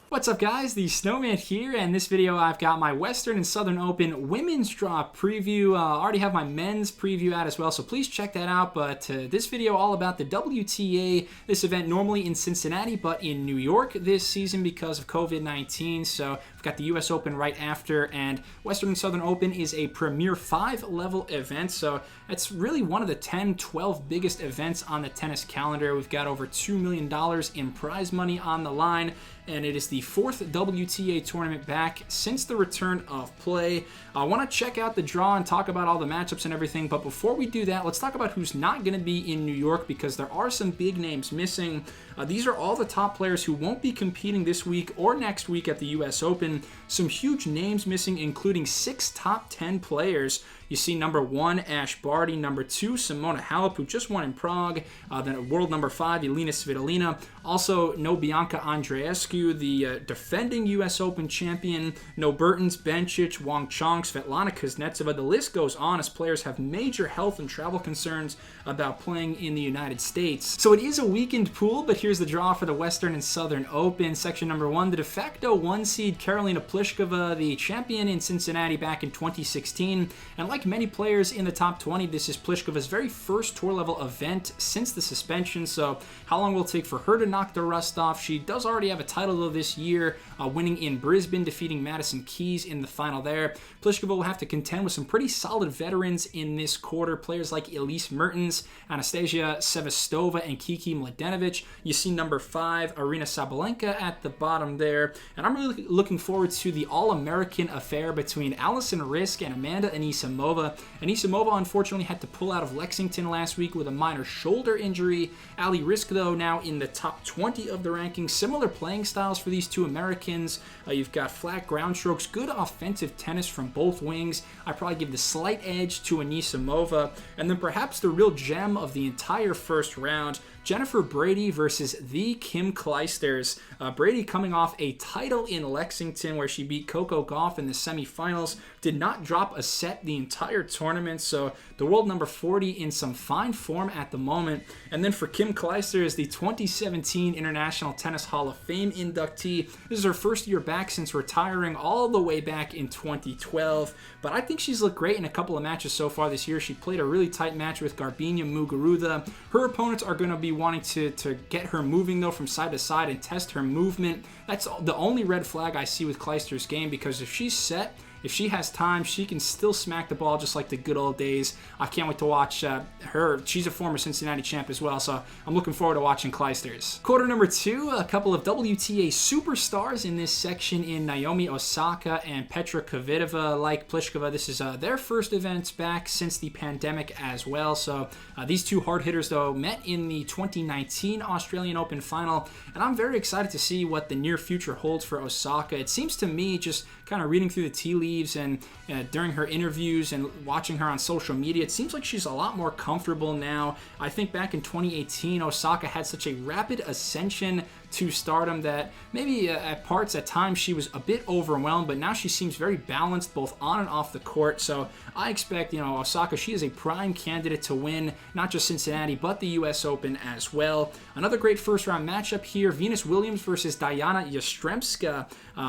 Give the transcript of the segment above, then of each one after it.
What's up guys, the Snowman here, and in this video I've got my Western and Southern Open women's draw preview. I already have my men's preview out as well, so please check that out. But this video all about the WTA, this event normally in Cincinnati but in New York this season because of COVID-19. So we've got the US Open right after, and Western and Southern Open is a Premier 5-level event, so it's really one of the 10-12 biggest events on the tennis calendar. We've got over $2 million in prize money on the line, and it is the 4th WTA tournament back since the return of play. I want to check out the draw and talk about all the matchups and everything, but before we do that, let's talk about who's not going to be in New York because there are some big names missing. These are all the top players who won't be competing this week or next week at the US Open. Some huge names missing, including 6 top 10 players. You see number 1, Ash Barty, number 2, Simona Halep, who just won in Prague, then world number 5, Elina Svitolina, also no Bianca Andreescu, the defending US Open champion, no Bertens, Bencic, Wang Chong, Svetlana Kuznetsova. The list goes on as players have major health and travel concerns about playing in the United States. So it is a weakened pool, but here's the draw for the Western and Southern Open. Section number 1, the de facto 1 seed Karolina Pliskova, the champion in Cincinnati back in 2016, and like many players in the top 20, this is Pliskova's very first tour level event since the suspension, so how long will it take for her to knock the rust off? She does already have a title though this year, winning in Brisbane, defeating Madison Keys in the final there. Pliskova will have to contend with some pretty solid veterans in this quarter, players like Elise Mertens, Anastasia Sevastova, and Kiki Mladenovic. You see number 5, Aryna Sabalenka at the bottom there, and I'm really looking forward to the all-American affair between Allison Risk and Amanda Anisimova. Anisimova unfortunately had to pull out of Lexington last week with a minor shoulder injury. Ali Risk, though, now in the top 20 of the rankings. Similar playing styles for these two Americans. You've got flat ground strokes, good offensive tennis from both wings. I probably give the slight edge to Anisimova. And then perhaps the real gem of the entire first round, Jennifer Brady versus the Kim Clijsters. Brady coming off a title in Lexington where she beat Coco Gauff in the semifinals, did not drop a set the entire tournament, so the world number 40 in some fine form at the moment. And then for Kim Clijsters, the 2017 International Tennis Hall of Fame inductee. This is her first year back since retiring all the way back in 2012, but I think she's looked great in a couple of matches so far this year. She played a really tight match with Garbiñe Muguruza. Her opponents are going to be wanting to get her moving though from side to side and test her movement. That's the only red flag I see with Clijsters' game, because if she's set, if she has time, she can still smack the ball just like the good old days. I can't wait to watch her. She's a former Cincinnati champ as well, so I'm looking forward to watching Clijsters. Quarter number 2, a couple of WTA superstars in this section in Naomi Osaka and Petra Kvitova. Like Pliskova, this is their first events back since the pandemic as well. So these two hard hitters, though, met in the 2019 Australian Open final, and I'm very excited to see what the near future holds for Osaka. It seems to me, just kind of reading through the tea leaves and during her interviews and watching her on social media, it seems like she's a lot more comfortable now. I think back in 2018, Osaka had such a rapid ascension to stardom that maybe at times she was a bit overwhelmed, but now she seems very balanced both on and off the court. So I expect, Osaka, she is a prime candidate to win not just Cincinnati but the US Open as well. Another great first round matchup here, Venus Williams versus Diana Yastremska.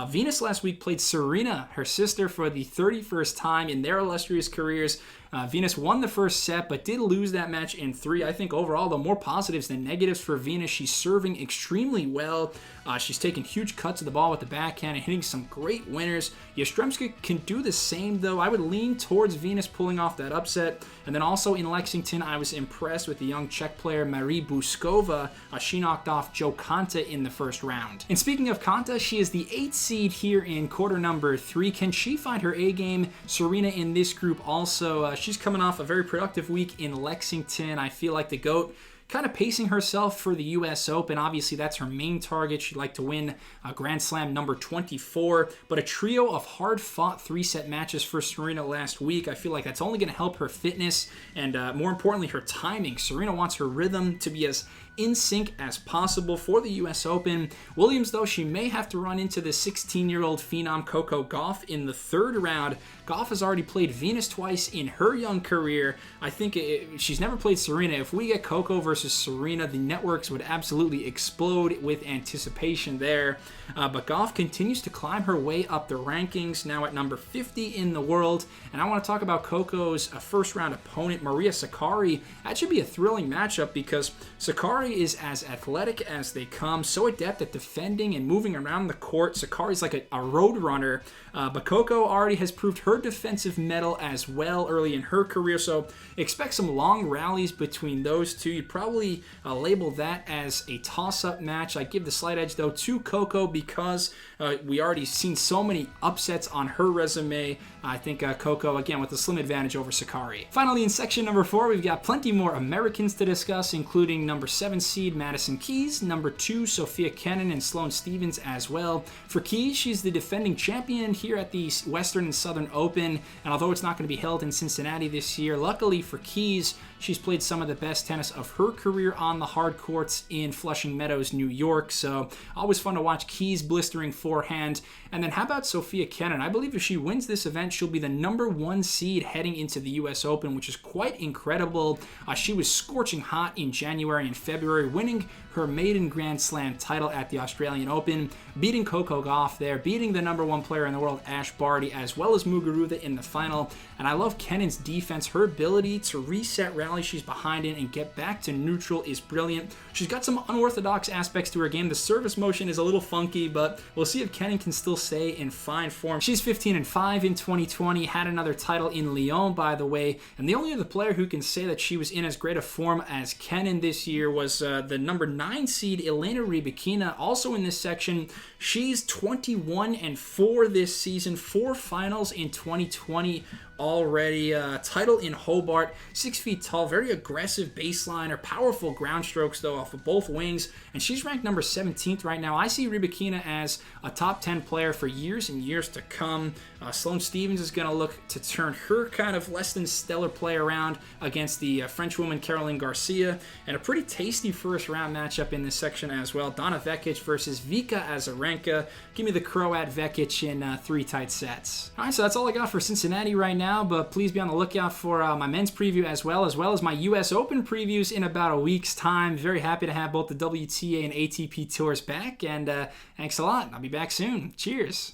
Venus last week played Serena, her sister, for the 31st time in their illustrious careers. Venus won the first set, but did lose that match in 3. I think overall, though, more positives than negatives for Venus. She's serving extremely well. She's taking huge cuts of the ball with the backhand and hitting some great winners. Yastremska can do the same, though. I would lean towards Venus pulling off that upset. And then also in Lexington, I was impressed with the young Czech player Marie Buskova. She knocked off Jo KONTA in the first round. And speaking of KONTA, she is the 8th seed here in quarter number 3. Can she find her A game? Serena in this group also. She's coming off a very productive week in Lexington. I feel like the GOAT kind of pacing herself for the US Open. Obviously, that's her main target. She'd like to win Grand Slam number 24, but a trio of hard-fought 3-set matches for Serena last week, I feel like that's only going to help her fitness and, more importantly, her timing. Serena wants her rhythm to be as in sync as possible for the US Open. Williams, though, she may have to run into the 16-year-old phenom Coco Gauff in the third round. Gauff has already played Venus twice in her young career. I think she's never played Serena. If we get Coco versus Serena, the networks would absolutely explode with anticipation there. But Gauff continues to climb her way up the rankings, now at number 50 in the world. And I want to talk about Coco's first-round opponent, Maria Sakkari. That should be a thrilling matchup because Sakkari is as athletic as they come, so adept at defending and moving around the court. Sakkari's like a road runner, but Coco already has proved her defensive mettle as well early in her career, so expect some long rallies between those two. You'd probably label that as a toss-up match. I give the slight edge, though, to Coco because we already seen so many upsets on her resume. I think Coco, again, with a slim advantage over Sakkari. Finally, in section number 4, we've got plenty more Americans to discuss, including number 7 seed Madison Keys, number 2 Sofia Kenin, and Sloane Stephens as well. For Keys, she's the defending champion here at the Western and Southern Open, and although it's not going to be held in Cincinnati this year, luckily for Keys, she's played some of the best tennis of her career on the hard courts in Flushing Meadows, New York, so always fun to watch Keys' blistering forehand. And then how about Sofia Kenin? I believe if she wins this event, she'll be the number 1 seed heading into the US Open, which is quite incredible. She was scorching hot in January and February, winning her maiden Grand Slam title at the Australian Open, beating Coco Gauff there, beating the number 1 player in the world, Ash Barty, as well as Muguruza in the final. And I love Kenin's defense. Her ability to reset rally she's behind in and get back to neutral is brilliant. She's got some unorthodox aspects to her game. The service motion is a little funky, but we'll see if Kenin can still stay in fine form. She's 15-5 in 2020, had another title in Lyon, by the way, and the only other player who can say that she was in as great a form as Kenin this year was the number 9 seed Elena Rybakina, also in this section. She's 21-4 this season, 4 finals in 2020 already. Title in Hobart, 6 feet tall, very aggressive baseliner, powerful ground strokes though off of both wings, and she's ranked number 17th right now. I see Rybakina as a top 10 player for years and years to come. Sloane Stephens is going to look to turn her kind of less than stellar play around against the French woman Caroline Garcia, and a pretty tasty first round matchup in this section as well. Donna Vekic versus Vika Azarenka. Give me the Croat Vekic in 3 tight sets. All right, so that's all I got for Cincinnati right now, but please be on the lookout for my men's preview as well as my US Open previews in about a week's time. Very happy to have both the WTA and ATP tours back, and thanks a lot. I'll be back soon. Cheers.